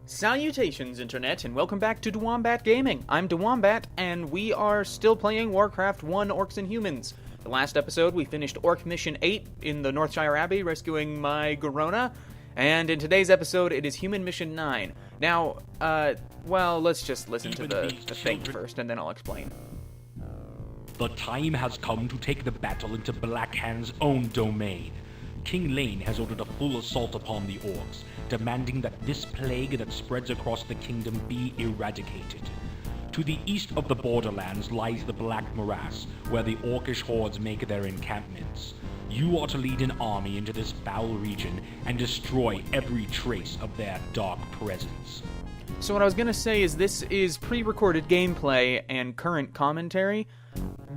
Salutations, Internet, and welcome back to DaWombatGaming. I'm DaWombat, and we are still playing Warcraft 1 Orcs and Humans. The last episode, we finished Orc Mission 8 in the Northshire Abbey, rescuing my Garona, and in today's episode, it is Human Mission 9. Now, well, let's just listen to the thing first, and then I'll explain. The time has come to take the battle into Blackhand's own domain. King Lane has ordered a full assault upon the Orcs, demanding that this plague that spreads across the kingdom be eradicated. To the east of the borderlands lies the Black Morass, where the Orcish hordes make their encampments. You are to lead an army into this foul region and destroy every trace of their dark presence. So what I was going to say is this is pre-recorded gameplay and current commentary.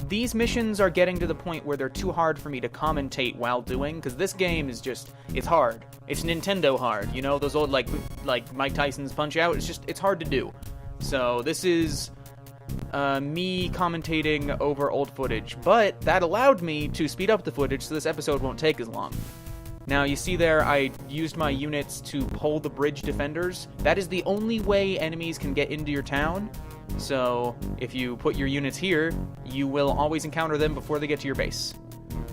These missions are getting to the point where they're too hard for me to commentate while doing, because this game is just, it's hard. It's Nintendo hard, you know, those old, like Mike Tyson's Punch-Out, it's hard to do. So this is me commentating over old footage, but that allowed me to speed up the footage so this episode won't take as long. Now, you see there, I used my units to pull the bridge defenders. That is the only way enemies can get into your town. So, if you put your units here, you will always encounter them before they get to your base.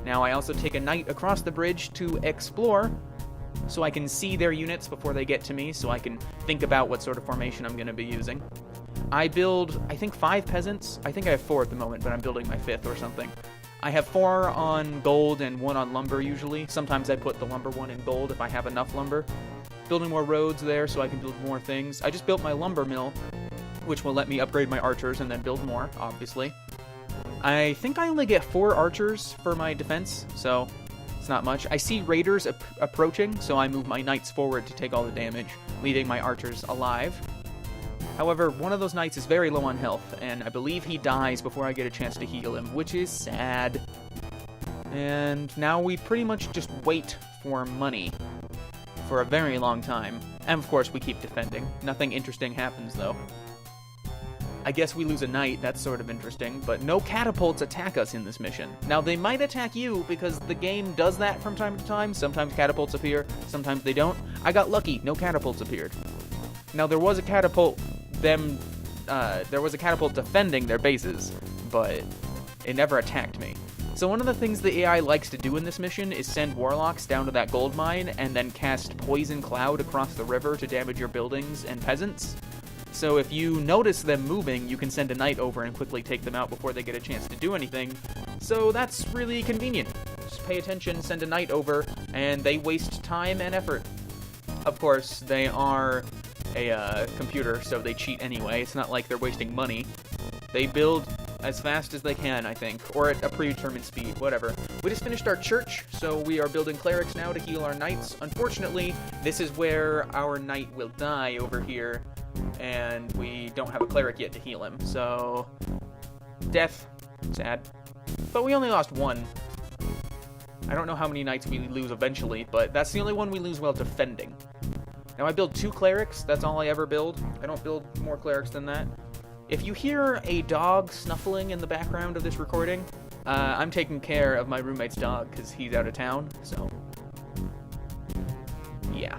Now, I also take a knight across the bridge to explore, so I can see their units before they get to me, so I can think about what sort of formation I'm going to be using. I build, I think, 5 peasants. I think I have 4 at the moment, but I'm building my 5th or something. I have 4 on gold and 1 on lumber usually. Sometimes I put the lumber one in gold if I have enough lumber. Building more roads there so I can build more things. I just built my lumber mill, which will let me upgrade my archers and then build more, obviously. I think I only get 4 archers for my defense, so it's not much. I see raiders approaching, so I move my knights forward to take all the damage, leaving my archers alive. However, one of those knights is very low on health, and I believe he dies before I get a chance to heal him, which is sad. And now we pretty much just wait for money for a very long time. And of course, we keep defending. Nothing interesting happens, though. I guess we lose a knight, that's sort of interesting, but no catapults attack us in this mission. Now, they might attack you, because the game does that from time to time. Sometimes catapults appear, sometimes they don't. I got lucky, no catapults appeared. Now, there was a catapult defending their bases, but it never attacked me. So one of the things the AI likes to do in this mission is send warlocks down to that gold mine and then cast Poison Cloud across the river to damage your buildings and peasants. So if you notice them moving, you can send a knight over and quickly take them out before they get a chance to do anything. So that's really convenient. Just pay attention, send a knight over, and they waste time and effort. Of course, they are a computer, so they cheat anyway. It's not like they're wasting money. They build as fast as they can, I think, or at a predetermined speed, whatever. We just finished our church, so we are building clerics now to heal our knights. Unfortunately, this is where our knight will die over here, and we don't have a cleric yet to heal him, so death. Sad. But we only lost 1. I don't know how many knights we lose eventually, but that's the only one we lose while defending. Now, I build 2 clerics. That's all I ever build. I don't build more clerics than that. If you hear a dog snuffling in the background of this recording, I'm taking care of my roommate's dog because he's out of town, so yeah.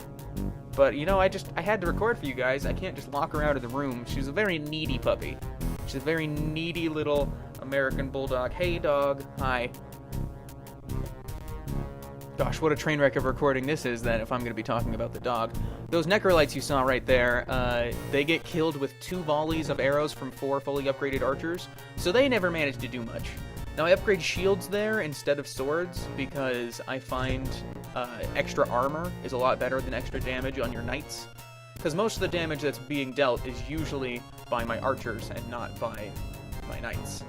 But, you know, I had to record for you guys. I can't just lock her out of the room. She's a very needy puppy. She's a very needy little American bulldog. Hey, dog. Hi. Gosh, what a train wreck of recording this is, then, if I'm going to be talking about the dog. Those necrolytes you saw right there, they get killed with 2 volleys of arrows from 4 fully upgraded archers, so they never manage to do much. Now, I upgrade shields there instead of swords, because I find extra armor is a lot better than extra damage on your knights. Because most of the damage that's being dealt is usually by my archers and not by my knights.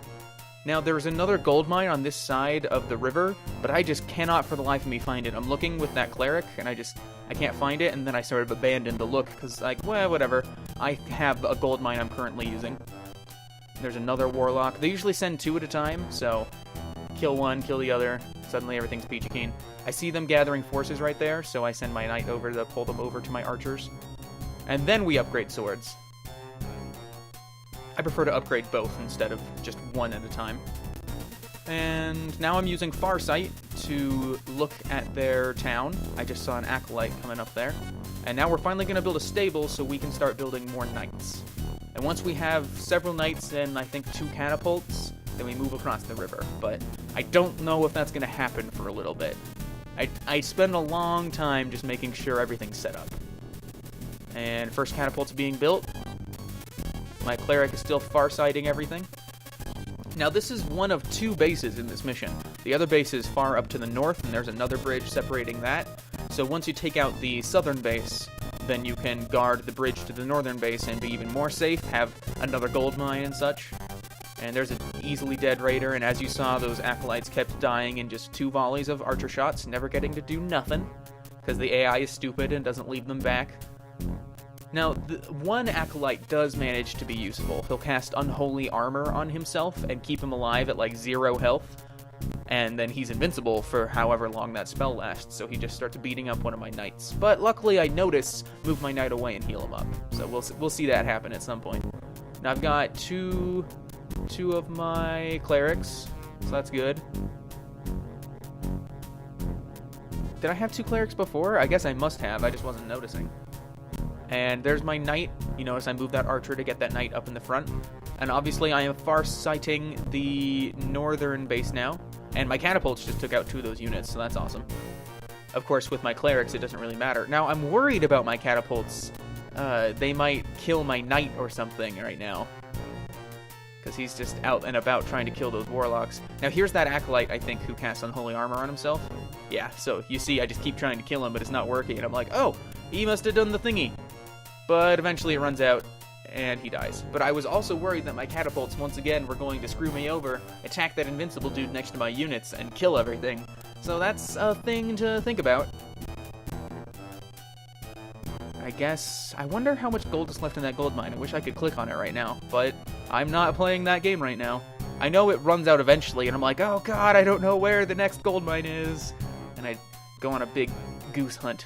Now, there's another gold mine on this side of the river, but I just cannot for the life of me find it. I'm looking with that cleric, and I can't find it, and then I sort of abandoned the look, because, like, well, whatever. I have a gold mine I'm currently using. There's another warlock. They usually send 2 at a time, so kill one, kill the other. Suddenly everything's peachy keen. I see them gathering forces right there, so I send my knight over to pull them over to my archers. And then we upgrade swords. I prefer to upgrade both instead of just one at a time. And now I'm using Farsight to look at their town. I just saw an acolyte coming up there. And now we're finally going to build a stable so we can start building more knights. And once we have several knights and I think 2 catapults, then we move across the river. But I don't know if that's going to happen for a little bit. I spend a long time just making sure everything's set up. And first catapult's being built. My cleric is still far-sighting everything. Now this is one of 2 bases in this mission. The other base is far up to the north, and there's another bridge separating that. So once you take out the southern base, then you can guard the bridge to the northern base and be even more safe, have another gold mine and such. And there's an easily dead raider, and as you saw, those acolytes kept dying in just 2 volleys of archer shots, never getting to do nothing, because the AI is stupid and doesn't leave them back. Now, one acolyte does manage to be useful. He'll cast Unholy Armor on himself and keep him alive at like 0 health, and then he's invincible for however long that spell lasts, so he just starts beating up one of my knights. But luckily I notice, move my knight away and heal him up, so we'll see that happen at some point. Now I've got two of my clerics, so that's good. Did I have 2 clerics before? I guess I must have, I just wasn't noticing. And there's my knight. You notice I moved that archer to get that knight up in the front. And obviously I am far-sighting the northern base now. And my catapults just took out 2 of those units, so that's awesome. Of course, with my clerics, it doesn't really matter. Now, I'm worried about my catapults. They might kill my knight or something right now, because he's just out and about trying to kill those warlocks. Now, here's that acolyte, I think, who casts Unholy Armor on himself. Yeah, so you see, I just keep trying to kill him, but it's not working. And I'm like, oh, he must have done the thingy. But eventually it runs out, and he dies. But I was also worried that my catapults, once again, were going to screw me over, attack that invincible dude next to my units, and kill everything. So that's a thing to think about. I guess... I wonder how much gold is left in that gold mine. I wish I could click on it right now, but I'm not playing that game right now. I know it runs out eventually, and I'm like, oh god, I don't know where the next gold mine is. And I go on a big goose hunt.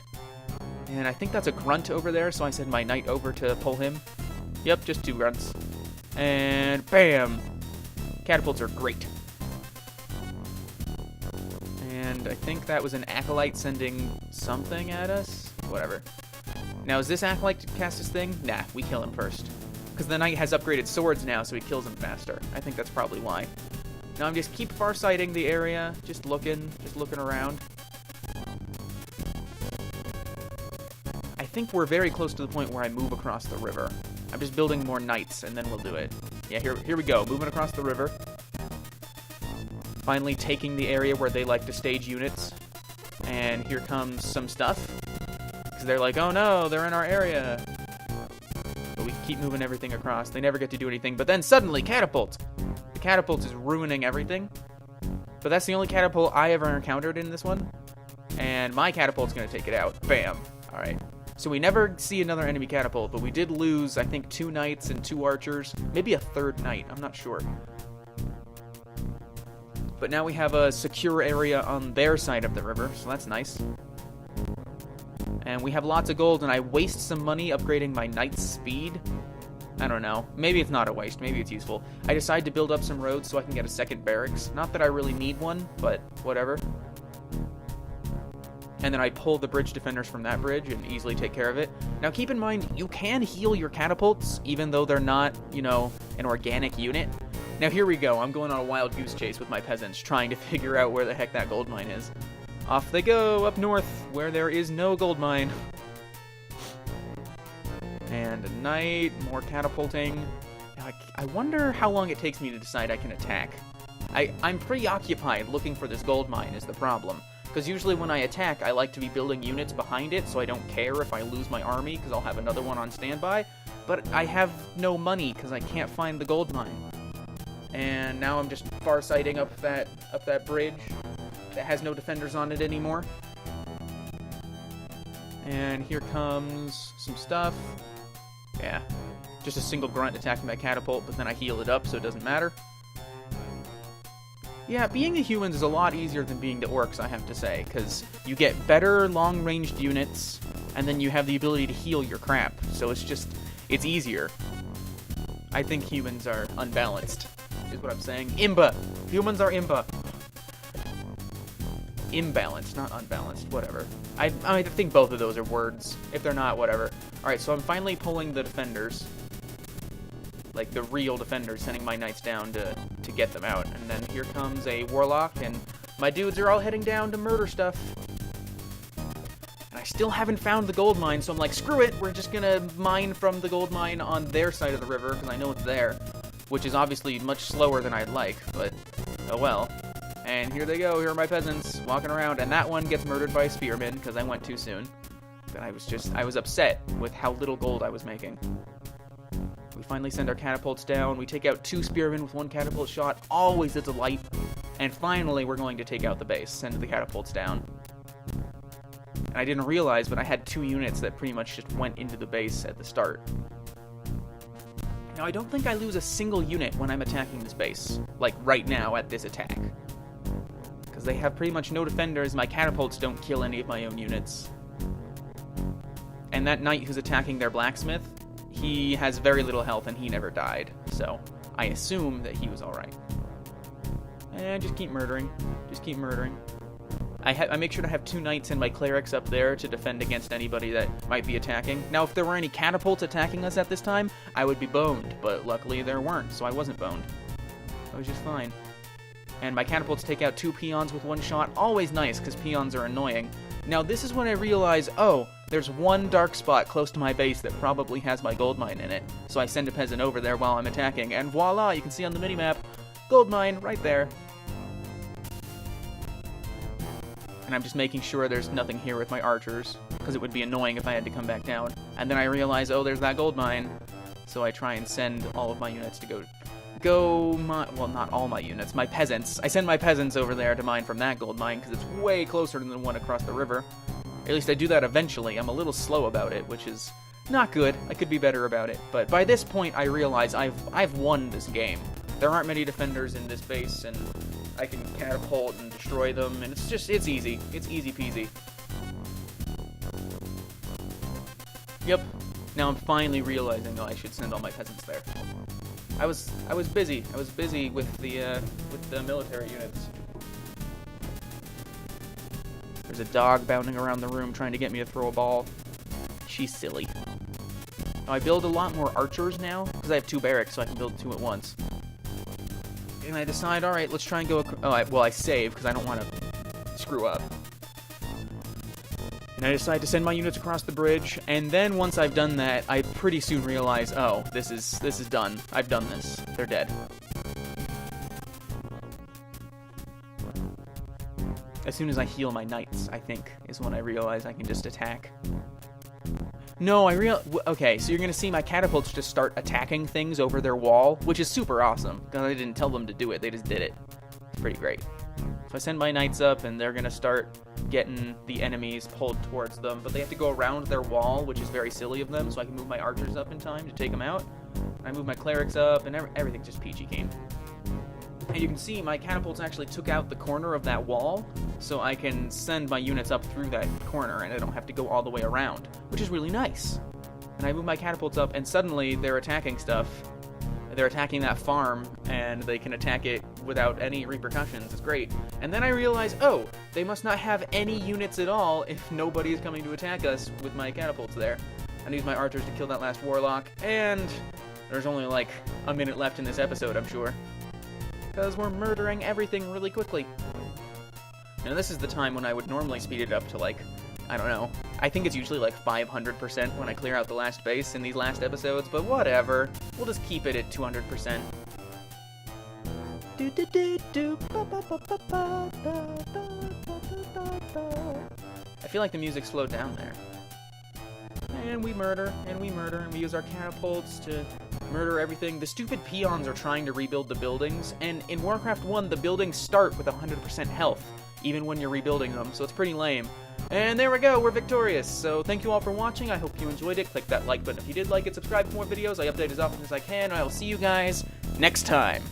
And I think that's a grunt over there, so I send my knight over to pull him. Yep, just 2 grunts. And bam! Catapults are great. And I think that was an acolyte sending something at us? Whatever. Now, is this acolyte to cast his thing? Nah, we kill him first. Because the knight has upgraded swords now, so he kills him faster. I think that's probably why. Now I'm just keep far-sighting the area, just looking around. I think we're very close to the point where I move across the river. I'm just building more knights, and then we'll do it. Yeah, here we go, moving across the river. Finally taking the area where they like to stage units. And here comes some stuff. Because they're like, oh no, they're in our area. But we keep moving everything across. They never get to do anything. But then suddenly, catapult! The catapult is ruining everything. But that's the only catapult I ever encountered in this one. And my catapult's going to take it out. Bam. Alright. So we never see another enemy catapult, but we did lose, I think, 2 knights and 2 archers. Maybe a 3rd knight. I'm not sure. But now we have a secure area on their side of the river, so that's nice. And we have lots of gold, and I waste some money upgrading my knight's speed. I don't know. Maybe it's not a waste. Maybe it's useful. I decide to build up some roads so I can get a 2nd barracks. Not that I really need one, but whatever. And then I pull the bridge defenders from that bridge and easily take care of it. Now keep in mind, you can heal your catapults, even though they're not, you know, an organic unit. Now here we go. I'm going on a wild goose chase with my peasants, trying to figure out where the heck that gold mine is. Off they go, up north, where there is no gold mine. And a knight, more catapulting. Now, I wonder how long it takes me to decide I can attack. I'm preoccupied looking for this gold mine is the problem. Because usually when I attack, I like to be building units behind it, so I don't care if I lose my army, because I'll have another one on standby. But I have no money, because I can't find the gold mine. And now I'm just far-sighting up that bridge that has no defenders on it anymore. And here comes some stuff. Yeah, just a single grunt attacking my catapult, but then I heal it up, so it doesn't matter. Yeah, being the humans is a lot easier than being the orcs, I have to say, because you get better long-ranged units, and then you have the ability to heal your crap, so it's easier. I think humans are unbalanced, is what I'm saying. Imba! Humans are imba! imbalanced, not unbalanced, whatever. I think both of those are words. If they're not, whatever. Alright, so I'm finally pulling the defenders. Like, the real defenders, sending my knights down to get them out. And then here comes a warlock, and my dudes are all heading down to murder stuff. And I still haven't found the gold mine, so I'm like, screw it, we're just gonna mine from the gold mine on their side of the river, because I know it's there. Which is obviously much slower than I'd like, but oh well. And here they go, here are my peasants walking around, and that one gets murdered by a spearman, because I went too soon. But I was upset with how little gold I was making. We finally send our catapults down, we take out 2 spearmen with 1 catapult shot, always a delight. And finally, we're going to take out the base, send the catapults down. And I didn't realize, but I had 2 units that pretty much just went into the base at the start. Now, I don't think I lose a single unit when I'm attacking this base, like right now at this attack. Because they have pretty much no defenders, my catapults don't kill any of my own units. And that knight who's attacking their blacksmith, he has very little health and he never died, so I assume that he was alright. And just keep murdering, just keep murdering. I make sure to have 2 knights and my clerics up there to defend against anybody that might be attacking. Now, if there were any catapults attacking us at this time, I would be boned, but luckily there weren't, so I wasn't boned. I was just fine. And my catapults take out 2 peons with 1 shot, always nice, because peons are annoying. Now, this is when I realize, oh, there's 1 dark spot close to my base that probably has my gold mine in it. So I send a peasant over there while I'm attacking, and voila, you can see on the minimap, gold mine right there. And I'm just making sure there's nothing here with my archers, because it would be annoying if I had to come back down. And then I realize, oh, there's that gold mine. So I try and send all of my units to well, not all my units, my peasants. I send my peasants over there to mine from that gold mine, because it's way closer than the one across the river. At least I do that eventually. I'm a little slow about it, which is not good. I could be better about it. But by this point, I realize I've won this game. There aren't many defenders in this base, and I can catapult and destroy them, and it's easy. It's easy peasy. Yep. Now I'm finally realizing, oh, I should send all my peasants there. I was busy. I was busy with the military units. There's a dog bounding around the room trying to get me to throw a ball. She's silly. Now, I build a lot more archers now, because I have 2 barracks, so I can build 2 at once. And I decide, alright, let's try and go... I save, because I don't want to screw up. And I decide to send my units across the bridge, and then once I've done that, I pretty soon realize, oh, this is done. I've done this. They're dead. As soon as I heal my knights, I think, is when I realize I can just attack. No, okay, so you're gonna see my catapults just start attacking things over their wall, which is super awesome, because I didn't tell them to do it, they just did it. It's pretty great. So I send my knights up, and they're gonna start getting the enemies pulled towards them, but they have to go around their wall, which is very silly of them, so I can move my archers up in time to take them out. I move my clerics up, and everything's just peachy keen. And you can see my catapults actually took out the corner of that wall, so I can send my units up through that corner, and I don't have to go all the way around, which is really nice. And I move my catapults up, and suddenly they're attacking stuff. They're attacking that farm, and they can attack it without any repercussions. It's great. And then I realize, oh, they must not have any units at all if nobody is coming to attack us with my catapults there. I use my archers to kill that last warlock, and there's only like a minute left in this episode, I'm sure. Because we're murdering everything really quickly. Now this is the time when I would normally speed it up to like, I don't know, I think it's usually like 500% when I clear out the last base in these last episodes, but whatever. We'll just keep it at 200%. I feel like the music slowed down there. And we murder, and we murder, and we use our catapults to murder everything. The stupid peons are trying to rebuild the buildings, and in Warcraft 1, the buildings start with 100% health, even when you're rebuilding them, so it's pretty lame. And there we go, we're victorious. So thank you all for watching, I hope you enjoyed it. Click that like button if you did like it, subscribe for more videos, I update as often as I can, and I will see you guys next time.